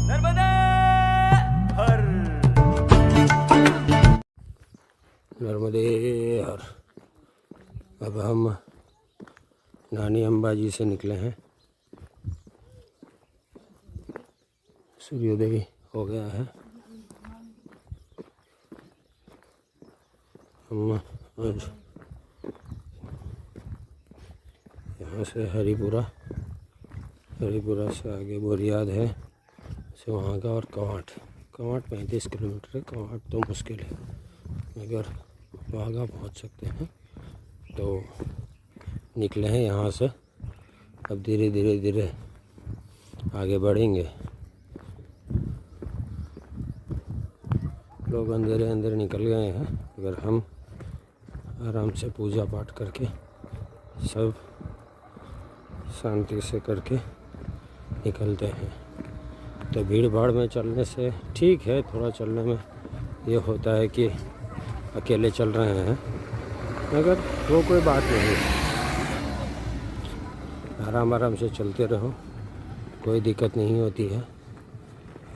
नर्मदे हर। नर्मदे हर। अब हम नानी अंबाजी से निकले हैं। सूर्योदय हो गया है। हम आज यहाँ से हरिपुरा से आगे बोरियाद है, से वहाँ का, और कवाट 35 किलोमीटर है। कवाट तो मुश्किल है, मगर वाघा पहुँच सकते हैं। तो निकले हैं यहाँ से। अब धीरे आगे बढ़ेंगे। लोग अंदर निकल गए हैं, अगर हम आराम से पूजा पाठ करके सब शांति से करके निकलते हैं। तो भीड़ भाड़ में चलने से ठीक है, थोड़ा चलने में ये होता है कि अकेले चल रहे हैं, मगर वो कोई बात नहीं। आराम से चलते रहो, कोई दिक्कत नहीं होती है,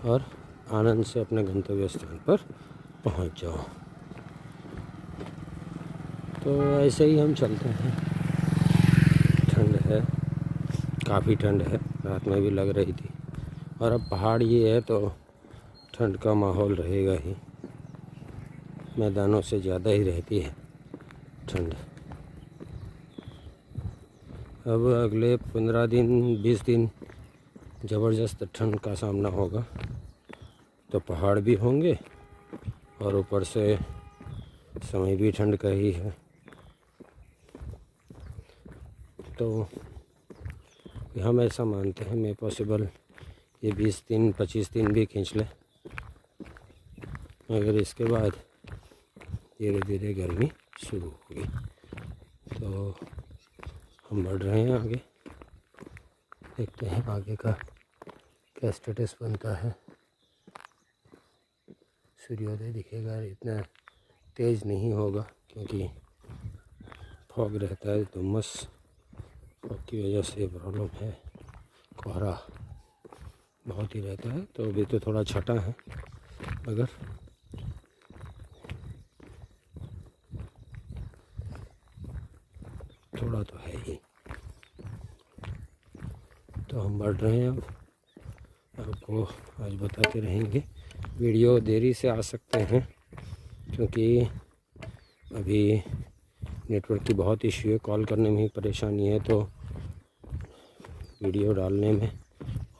और आनंद से अपने गंतव्य स्थान पर पहुंच जाओ। तो ऐसे ही हम चलते हैं। ठंड है, काफ़ी ठंड है, रात में भी लग रही थी, और अब पहाड़ ये है तो ठंड का माहौल रहेगा ही। मैदानों से ज़्यादा ही रहती है ठंड। अब अगले 15 दिन 20 दिन ज़बरदस्त ठंड का सामना होगा। तो पहाड़ भी होंगे और ऊपर से समय भी ठंड का ही है। तो हम ऐसा मानते हैं, मैं पॉसिबल ये 20 दिन 25 दिन भी खींच ले, मगर इसके बाद धीरे गर्मी शुरू होगी। तो हम बढ़ रहे हैं आगे, देखते हैं आगे का क्या स्टेटस बनता है। सूर्योदय दिखेगा, इतना तेज़ नहीं होगा क्योंकि फॉग रहता है, धुम्मस फॉग की वजह से प्रॉब्लम है। कोहरा बहुत ही रहता है, तो अभी तो थोड़ा छटा है, मगर थोड़ा तो है ही। तो हम बढ़ रहे हैं। अब आपको आज बताते रहेंगे। वीडियो देरी से आ सकते हैं क्योंकि अभी नेटवर्क की बहुत इश्यू है, कॉल करने में ही परेशानी है, तो वीडियो डालने में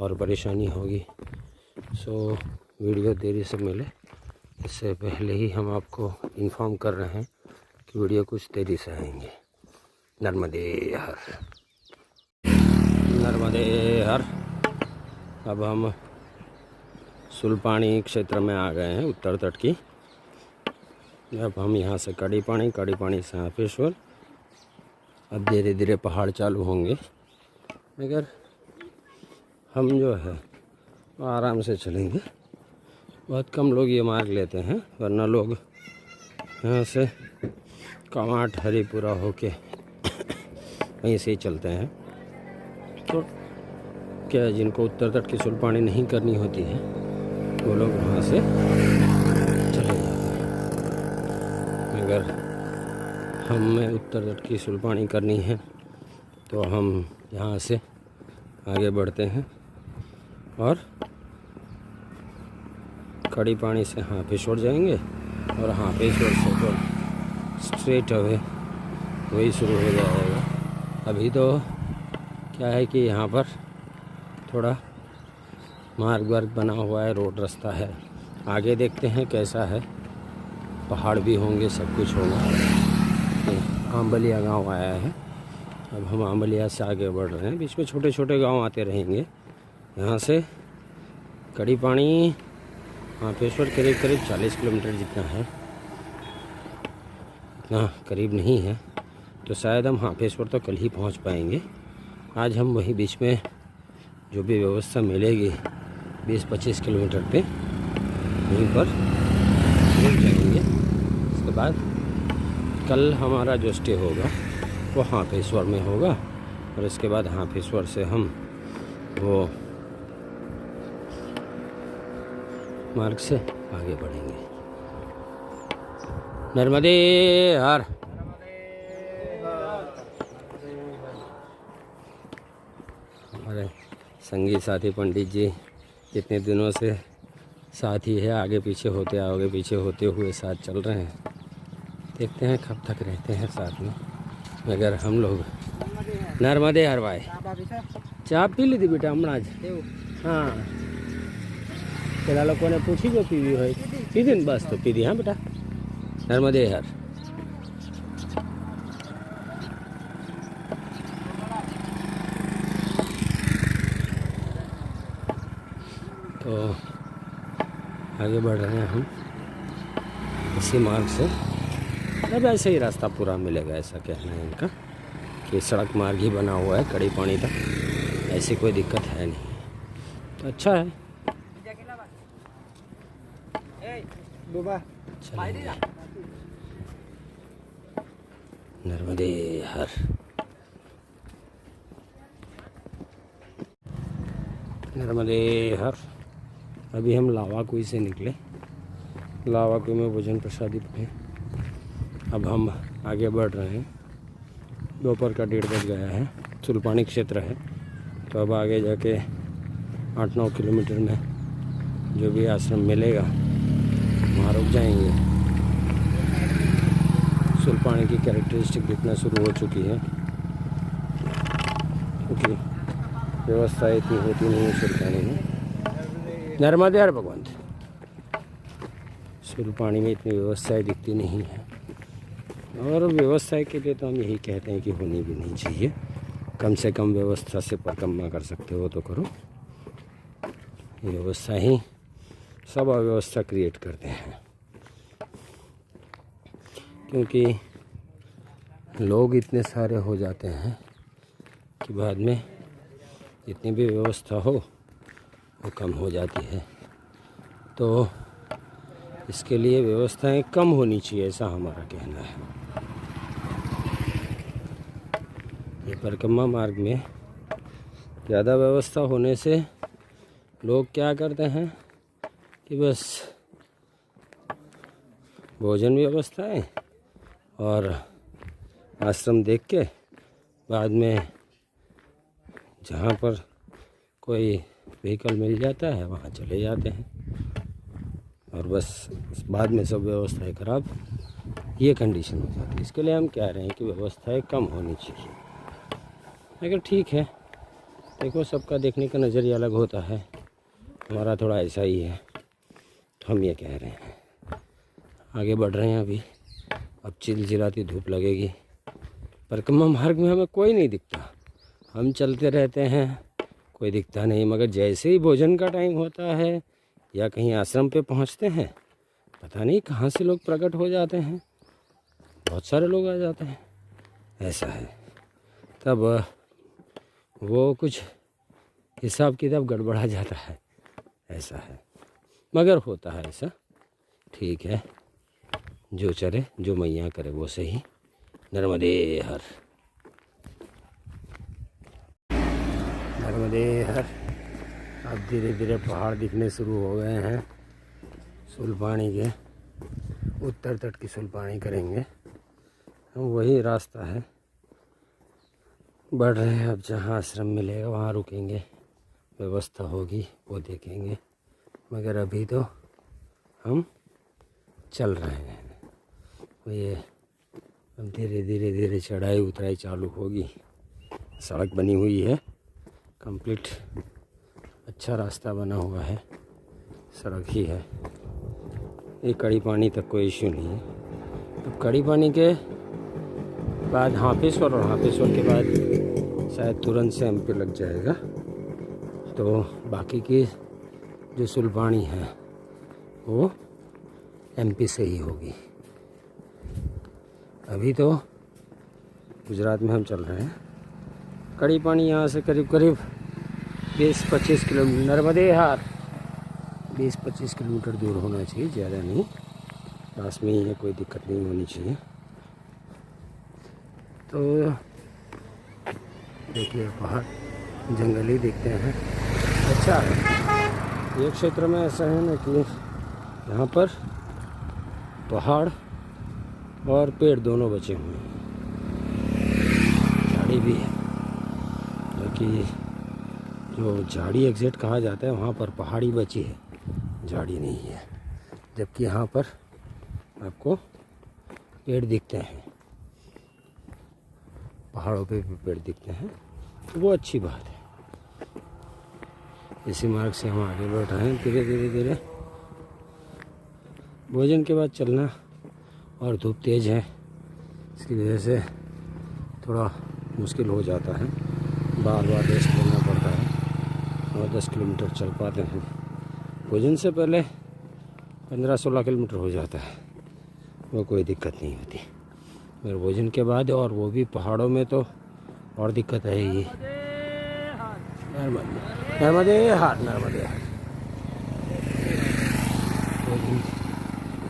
और परेशानी होगी। सो वीडियो देरी से मिले, इससे पहले ही हम आपको इन्फॉर्म कर रहे हैं कि वीडियो कुछ देरी से आएंगे। नर्मदे हर। नर्मदे हर। अब हम सुलपानी क्षेत्र में आ गए हैं, उत्तर तट की। अब हम यहाँ से कड़ी पानी से हापेश्वर। अब धीरे पहाड़ चालू होंगे, मगर हम जो है वो आराम से चलेंगे। बहुत कम लोग ये मार्ग लेते हैं, वरना लोग यहाँ से कवाट हरिपुरा होके वहीं से ही चलते हैं। तो क्या जिनको उत्तर तट की सुलपानी नहीं करनी होती है, वो लोग वहाँ से चले जाते हैं। अगर हमें उत्तर तट की सुलपानी करनी है तो हम यहाँ से आगे बढ़ते हैं और कड़ी पानी से हापेश्वर जाएंगे, और हापेश्वर से तो स्ट्रेट अवे वही शुरू हो जाएगा। अभी तो क्या है कि यहाँ पर थोड़ा मार्ग बना हुआ है, रोड रास्ता है। आगे देखते हैं कैसा है, पहाड़ भी होंगे, सब कुछ होगा। आंबलिया गांव आया है, अब हम आंबलिया से आगे बढ़ रहे हैं। बीच में छोटे छोटे गांव आते रहेंगे। यहाँ से कड़ी पानी हापेश्वर करीब 40 किलोमीटर जितना है, इतना करीब नहीं है। तो शायद हम हापेश्वर तो कल ही पहुँच पाएंगे। आज हम वहीं बीच में जो भी व्यवस्था मिलेगी 20-25 किलोमीटर पे, वहीं पर रुक जाएंगे। उसके बाद कल हमारा जो स्टे होगा वो हापेश्वर में होगा, और इसके बाद हापेश्वर से हम वो मार्ग से आगे बढ़ेंगे। नर्मदे हर। हमारे संगी साथी पंडित जी इतने दिनों से साथ ही है, आगे पीछे होते हुए साथ चल रहे हैं। देखते हैं कब तक रहते हैं साथ में, मगर हम लोग नर्मदे हर भाई चाय पी ली थी बेटा हमने। हाँ પેલા લોકોને પૂછી જો પીવી હોય પીધી ને બસ તો પીધી। हाँ बेटा नर्मदे हर। तो आगे बढ़ रहे हैं हम इसी मार्ग से। अब ऐसे ही रास्ता पूरा मिलेगा ऐसा कहना है इनका कि सड़क मार्ग ही बना हुआ है कड़ी पानी तक, ऐसी कोई दिक्कत है नहीं। तो अच्छा है। चलेंगे। नर्मदे हर। नर्मदे हर। अभी हम लावाकुई से निकले, लावाकुई में भोजन प्रसादी पे अब हम आगे बढ़ रहे हैं। दोपहर का 1:30 बज गया है, सुलपानी क्षेत्र है। तो अब आगे जाके 8-9 किलोमीटर में जो भी आश्रम मिलेगा वहाँ रुक जाएंगे। सुलपानी की कैरेक्टरिस्टिक दिखना शुरू हो चुकी है, क्योंकि व्यवस्था इतनी होती नहीं है सुलपानी में। नर्मदे हर भगवंत। सुलपानी में इतनी व्यवस्थाएं दिखती नहीं है, और व्यवस्था के लिए तो हम यही कहते हैं कि होनी भी नहीं चाहिए। कम से कम व्यवस्था से परिक्रमा कर सकते हो तो करो। ये व्यवस्था ही सब अव्यवस्था क्रिएट करते हैं, क्योंकि लोग इतने सारे हो जाते हैं कि बाद में जितनी भी व्यवस्था हो वो कम हो जाती है। तो इसके लिए व्यवस्थाएं कम होनी चाहिए, ऐसा हमारा कहना है। ये परिक्रमा मार्ग में ज़्यादा व्यवस्था होने से लोग क्या करते हैं कि बस भोजन व्यवस्थाएं और आश्रम देख के बाद में जहाँ पर कोई व्हीकल मिल जाता है वहाँ चले जाते हैं, और बस बाद में सब व्यवस्थाएं खराब, ये कंडीशन हो जाती है। इसके लिए हम कह रहे हैं कि व्यवस्थाएं कम होनी चाहिए। मगर ठीक है, देखो सबका देखने का नज़रिया अलग होता है, हमारा थोड़ा ऐसा ही है, तो हम ये कह रहे हैं। आगे बढ़ रहे हैं अभी। अब चिलचिलाती धूप लगेगी। परिक्रमा मार्ग में हमें कोई नहीं दिखता, हम चलते रहते हैं, कोई दिखता नहीं। मगर जैसे ही भोजन का टाइम होता है या कहीं आश्रम पे पहुंचते हैं, पता नहीं कहाँ से लोग प्रकट हो जाते हैं, बहुत सारे लोग आ जाते हैं, ऐसा है। तब वो कुछ हिसाब किताब गड़बड़ा जाता है, ऐसा है। मगर होता है ऐसा, ठीक है, जो चले जो मैया करे वो सही। नर्मदे हर। नर्मदे हर। अब धीरे धीरे पहाड़ दिखने शुरू हो गए हैं। सुलपानी के उत्तर तट की सुलपानी करेंगे हम, वही रास्ता है। बढ़ रहे हैं, अब जहाँ आश्रम मिलेगा वहाँ रुकेंगे, व्यवस्था होगी वो देखेंगे। मगर अभी तो हम चल रहे हैं। ये अब धीरे धीरे धीरे चढ़ाई उतराई चालू होगी। सड़क बनी हुई है कंप्लीट, अच्छा रास्ता बना हुआ है, सड़क ही है। ये कड़ी पानी तक कोई इश्यू नहीं है। अब कड़ी पानी के बाद हापेश्वर, और हापेश्वर के बाद शायद तुरंत से एमपी लग जाएगा। तो बाकी की जो सुलपानी है वो एमपी से ही होगी। अभी तो गुजरात में हम चल रहे हैं। कड़ी पानी यहाँ से करीब करीब 20-25 किलोमीटर, नर्मदे हर 20-25 किलोमीटर दूर होना चाहिए, ज़्यादा नहीं, पास में ही है, कोई दिक्कत नहीं होनी चाहिए। तो देखिए पहाड़ जंगली दिखते हैं, अच्छा है। ये क्षेत्र में ऐसा है ना कि यहाँ पर पहाड़ और पेड़ दोनों बचे हुए हैं, झाड़ी भी है, क्योंकि जो झाड़ी एग्जैक्ट कहा जाता है वहाँ पर पहाड़ी बची है, झाड़ी नहीं है। जबकि यहाँ पर आपको पेड़ दिखते हैं, पहाड़ों पे भी पेड़ दिखते हैं, तो वो अच्छी बात है। इसी मार्ग से हम आगे बढ़ रहे हैं धीरे धीरे धीरे। भोजन के बाद चलना और धूप तेज़ है, इसकी वजह से थोड़ा मुश्किल हो जाता है, बार बार रेस्ट लेना पड़ता है और 10 किलोमीटर चल पाते हैं। भोजन से पहले 15-16 किलोमीटर हो जाता है, वो कोई दिक्कत नहीं होती। मगर भोजन के बाद और वो भी पहाड़ों में तो और दिक्कत है ही। नर्मदे हार, नर्मदे हार।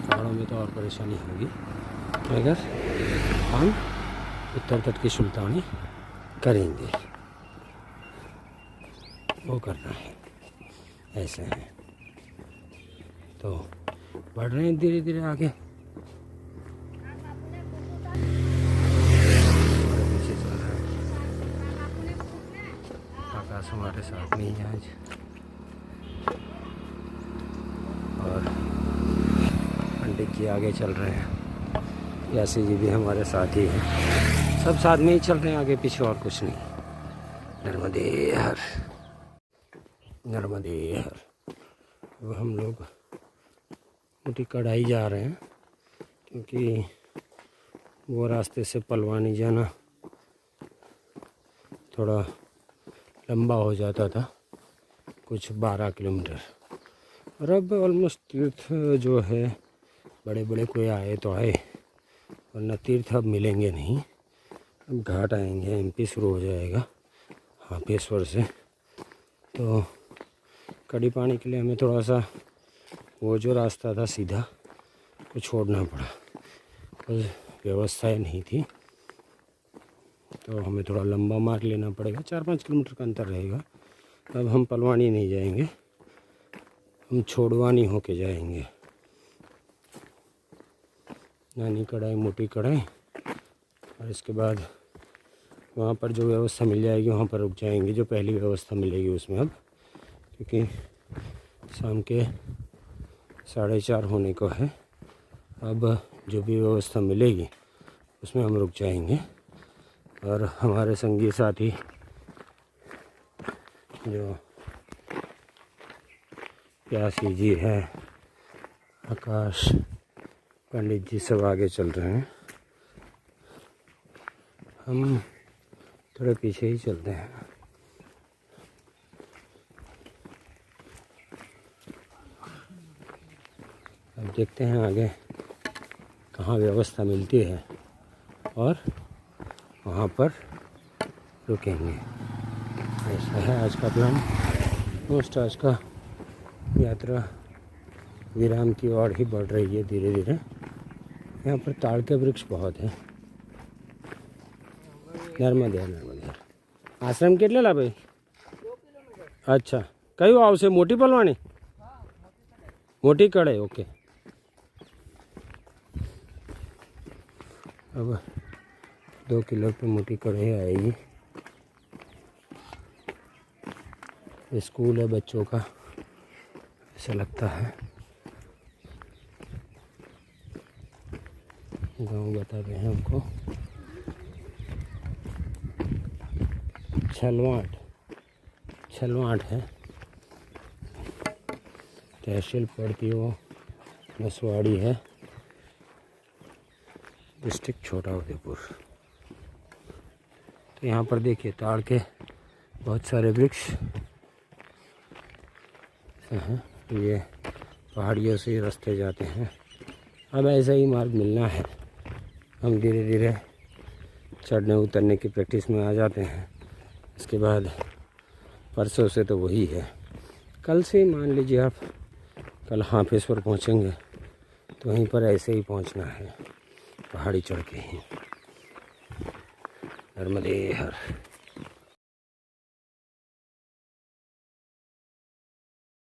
पहाड़ों में तो और परेशानी होगी, मगर हम उत्तर तट की सुल्तानी करेंगे, वो करना है, ऐसे है। तो बढ़ रहे हैं धीरे धीरे आगे। पीछे चल रहा है आकाश हमारे साथ में ही है आज, और पंडित जी आगे चल रहे हैं, यासी जी भी हमारे साथ ही हैं, सब साथ में ही चल रहे हैं, आगे पीछे और कुछ नहीं। नर्मदे हर, नर्मदे हर। अब हम लोग मोटी कढ़ाई जा रहे हैं, क्योंकि वो रास्ते से पलवानी जाना थोड़ा लंबा हो जाता था, कुछ 12 किलोमीटर। और अब ऑलमोस्ट तीर्थ जो है बड़े बड़े कोई आए तो आए, वरना तीर्थ अब मिलेंगे नहीं। अब घाट आएंगे, एमपी शुरू हो जाएगा हापेश्वर से। तो कड़ी पानी के लिए हमें थोड़ा सा वो जो रास्ता था सीधा को छोड़ना पड़ा, कुछ व्यवस्थाएं नहीं थी, तो हमें थोड़ा लंबा मार्ग लेना पड़ेगा। 4-5 किलोमीटर का अंतर रहेगा। अब हम पलवानी नहीं जाएंगे, हम छोड़वानी होके जाएंगे। नानी कढ़ाई, मोटी कढ़ाई, और इसके बाद वहाँ पर जो व्यवस्था मिल जाएगी वहाँ पर रुक जाएंगे, जो पहली व्यवस्था मिलेगी उसमें। अब क्योंकि शाम के 4:30 होने को है, अब जो भी व्यवस्था मिलेगी उसमें हम रुक जाएंगे। और हमारे संगी साथी जो प्यासी जी है, आकाश, पंडित जी सब आगे चल रहे हैं, हम थोड़े पीछे ही चलते हैं। अब देखते हैं आगे कहाँ व्यवस्था मिलती है और वहाँ पर रुकेंगे। ऐसा है आज का प्लान। मोस्ट आज का यात्रा विराम की ओर ही बढ़ रही है धीरे धीरे। यहाँ पर ताड़ के वृक्ष बहुत है। नर्मदे नर्मदे। आश्रम કેટલે લા ભાઈ? अच्छा, કયું આવશે? મોટી પલવાણી, મોટી કઢાઈ, ओके। अब 2 किलो पे मोटी कढ़ाई आएगी। स्कूल है बच्चों का, ऐसा लगता है। गाँव बता रहे हैं हमको। छलवाट है, तहसील पड़ती है वो नसवाड़ी है, डिस्ट्रिक्ट छोटा उदेपुर। तो यहाँ पर देखिए ताड़ के बहुत सारे वृक्ष हैं। ये पहाड़ियों से रास्ते जाते हैं। अब ऐसा ही मार्ग मिलना है। हम धीरे धीरे चढ़ने उतरने की प्रैक्टिस में आ जाते हैं। इसके बाद परसों से तो वही है। कल से मान लीजिए आप, कल हापेश्वर पहुँचेंगे तो वहीं पर ऐसे ही पहुँचना है, पहाड़ी चढ़ के ही। नर्मदे हर।